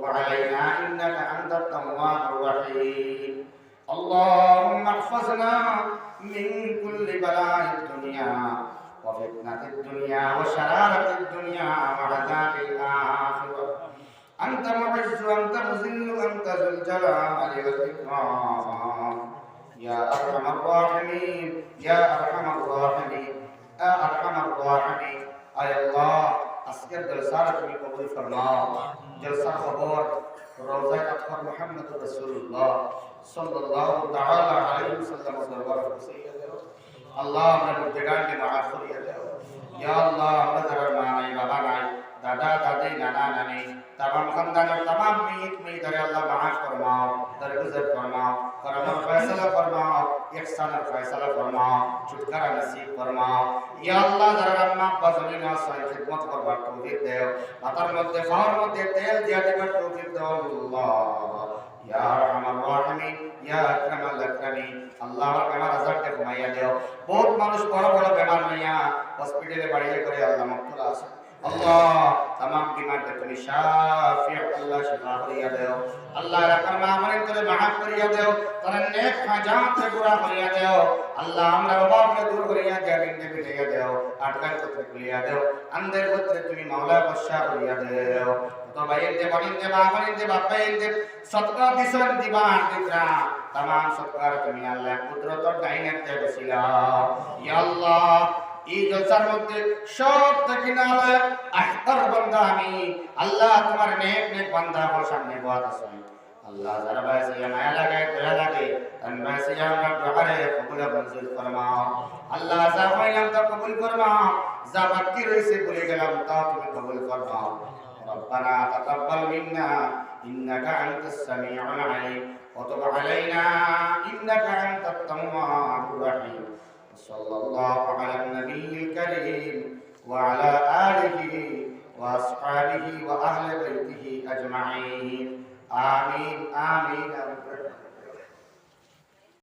وتب علينا إنك أنت التواب الرحيم اللهم احفظنا من كل بلاء الدنيا وفتنة الدنيا وشرارة الدنيا وعذاب الآخرة أنت معز أنت مذل أنت ذو الجلال والإكرام يا أرحم الراحمين يا أرحم الراحمين يا أرحم الراحمين أي الله আজকের জলসাটা তুমি কবুল ফরমাও জলসার খবর রওজায়ে আতহার মুহাম্মদুর রাসূলুল্লাহ সাল্লাল্লাহু তাআলা আলাইহি ওয়াসাল্লাম দরবার পৌঁছাইয়া দাও আল্লাহ আমরা গুনাহগারকে maaf করিয়া দাও ইয়া আল্লাহ আমরা যারা মা নাই বাবা নাই দাদা দাদি নানা নানি तमाम खानदानों तमाम मीत में दर अल्लाह माफ फरमाओ दरगुजर फरमाओ करम फैसला फरमाओ इहसान फैसला फरमाओ छुटकारा नसीब फरमाओ या अल्लाह दर अम्मा अब्बा जमीन आसमान खिदमत करবার तौफीक देओ মাথার মধ্যে পাওয়ার মধ্যে তেল দিয়া দিবার তৌফিক দাও আল্লাহ ইয়া আরহামার রাহিমিন ইয়া আকরামাল আকরামিন আল্লাহ আমার বেমার আজারকে কমাইয়া দাও বহুত মানুষ বড় বড় বেমার নিয়া হসপিটালে বাড়িয়ে করে আল্লাহ মাগফিরাত আছে Allah tamam बीमार के तुम शाफी अल्लाह शिफा करिया देओ अल्लाह रकम मामले तोरे माफ करिया देओ तोरे नेक हाजात से पूरा करिया देओ अल्लाह हमरा बाप ने दूर करिया जाबिन ने बिलिया देओ अटकन को करिया देओ अंदर को तुम मौला बख्शा करिया देओ तो भाई दे बनिन दे मामले दे बापे दे सदका दिसन दीवान दिकरा तमाम सदका तुम अल्लाह कुदरत और दाइने दे वसीला या अल्लाह এই জলসার মধ্যে সব থেকে নালে আহতার বান্দা আমি আল্লাহ তোমার নেক নেক বান্দা আমার সামনে বসে আছে আল্লাহ যারা বাইসে মায়া লাগে দয়া লাগে তন বাইসে আমরা দোয়ারে কবুল মঞ্জুর ফরমাও আল্লাহ যা কইলাম তা কবুল ফরমাও যা বাকি রইছে ভুলে গেলাম তা তুমি কবুল ফরমাও ربنا تقبل منا انك انت السميع العليم وتب علينا انك انت التواب الرحيم صلى الله على النبي الكريم وعلى آله وأصحابه وأهل بيته أجمعين آمين آمين